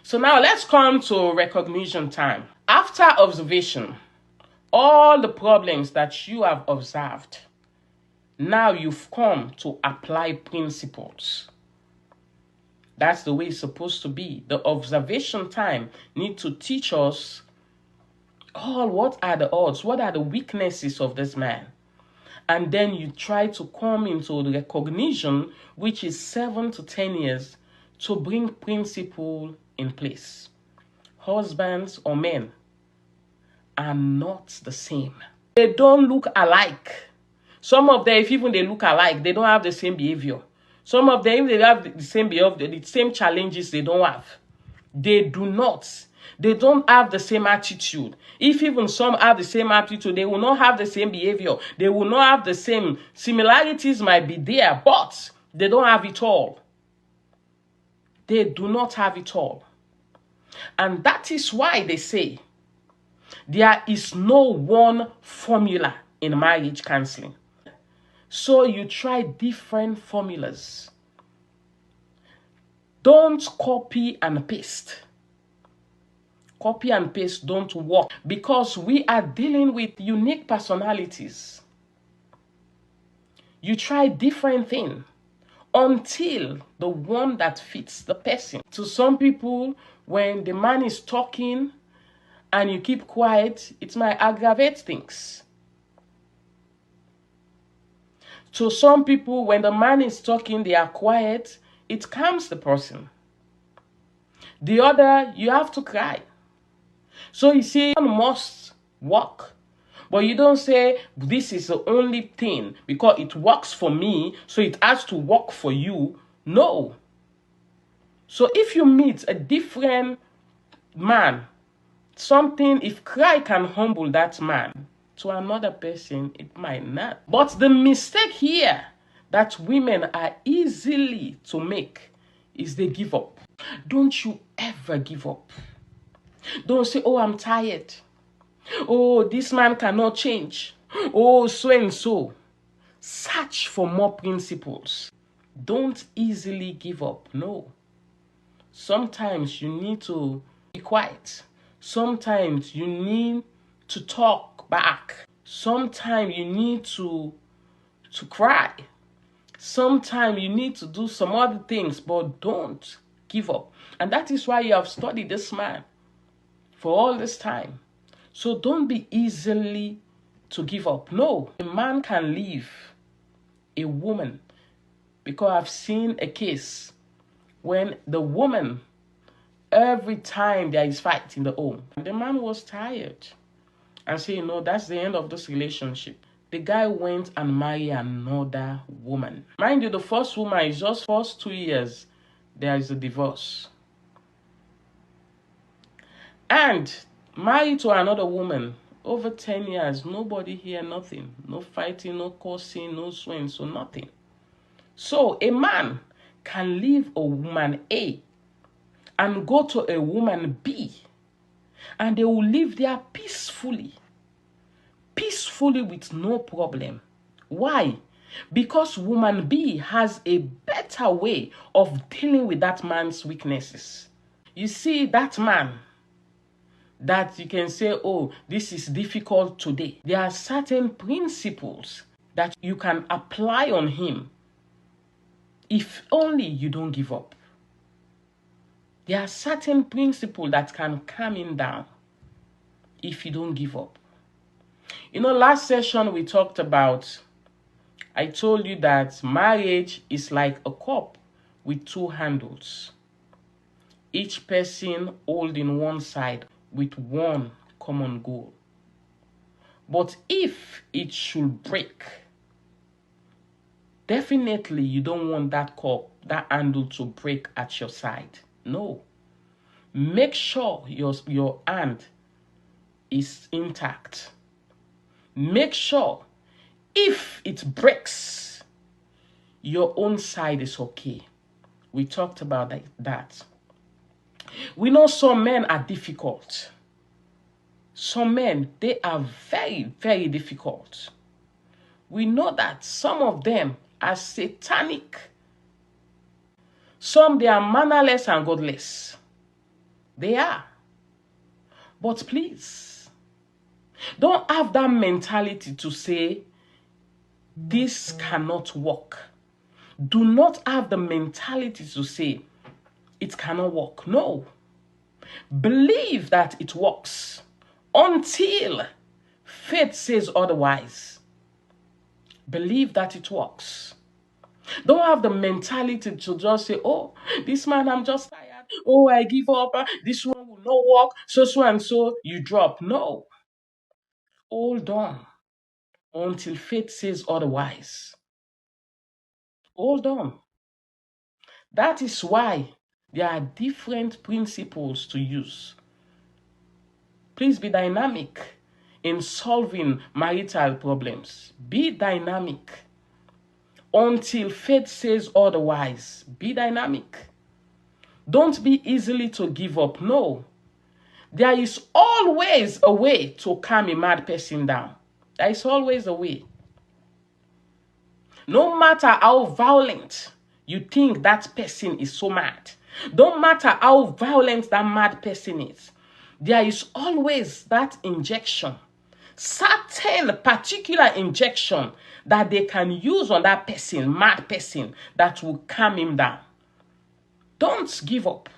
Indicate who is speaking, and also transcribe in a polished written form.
Speaker 1: So now let's come to recognition time. After observation, all the problems that you have observed, now you've come to apply principles. That's the way it's supposed to be. The observation time needs to teach us what are the odds, what are the weaknesses of this man. And then you try to come into the recognition, which is 7 to 10 years, to bring principle in place. Husbands or men are not the same. They don't look alike. Some of them, if even they look alike, they don't have the same behavior. Some of them, if they have the same behavior, the same challenges they don't have. They do not. They don't have the same attitude. If even some have the same attitude, they will not have the same behavior. They will not have the same similarities might be there, but they don't have it all. They do not have it all. And that is why they say there is no one formula in marriage counseling. So you try different formulas. Don't copy and paste. Copy and paste don't work because we are dealing with unique personalities. You try different things until the one that fits the person. To some people, when the man is talking and you keep quiet, it might aggravate things. To some people, when the man is talking, they are quiet, it calms the person. The other, you have to cry. So you see, one must work. But you don't say, this is the only thing because it works for me, so it has to work for you. No. So if you meet a different man, if cry can humble that man, to another person, it might not. But the mistake here that women are easily to make is they give up. Don't you ever give up. Don't say, oh, I'm tired. Oh, this man cannot change. Oh, so and so. Search for more principles. Don't easily give up. No. Sometimes you need to be quiet. Sometimes you need to talk back. Sometimes you need to cry. Sometimes you need to do some other things, but don't give up. And that is why you have studied this man for all this time. So don't be easily to give up. No, a man can leave a woman, because I've seen a case when the woman, every time there is fight in the home, the man was tired and said, no, that's the end of this relationship. The guy went and married another woman. Mind you, the first woman is just first 2 years, there is a divorce. And married to another woman, over 10 years, nobody hear nothing. No fighting, no cursing, no swing, so nothing. So a man can leave a woman A and go to a woman B, and they will live there peacefully with no problem. Why? Because woman B has a better way of dealing with that man's weaknesses. You see, that man that you can say, oh, this is difficult today. There are certain principles that you can apply on him if only you don't give up. There are certain principles that can calm him down if you don't give up. You know, last session we talked about, I told you that marriage is like a cup with two handles. Each person holding one side with one common goal. But if it should break, definitely you don't want that cup, that handle to break at your side. No. Make sure your hand is intact. Make sure if it breaks, your own side is okay. We talked about that. We know some men are difficult. Some men, they are very, very difficult. We know that some of them are satanic. Some, they are mannerless and godless. They are. But please, don't have that mentality to say, this cannot work. Do not have the mentality to say, it cannot work. No. Believe that it works until faith says otherwise. Believe that it works. Don't have the mentality to just say, oh, this man, I'm just tired. Oh, I give up. This one will not work. So and so, you drop. No. Hold on until faith says otherwise. Hold on. That is why there are different principles to use. Please be dynamic in solving marital problems. Be dynamic. Until faith says otherwise, be dynamic. Don't be easily to give up. No. There is always a way to calm a mad person down. There is always a way. No matter how violent you think that person is so mad, don't matter how violent that mad person is, there is always that injection, certain particular injection that they can use on that person, mad person, that will calm him down. Don't give up.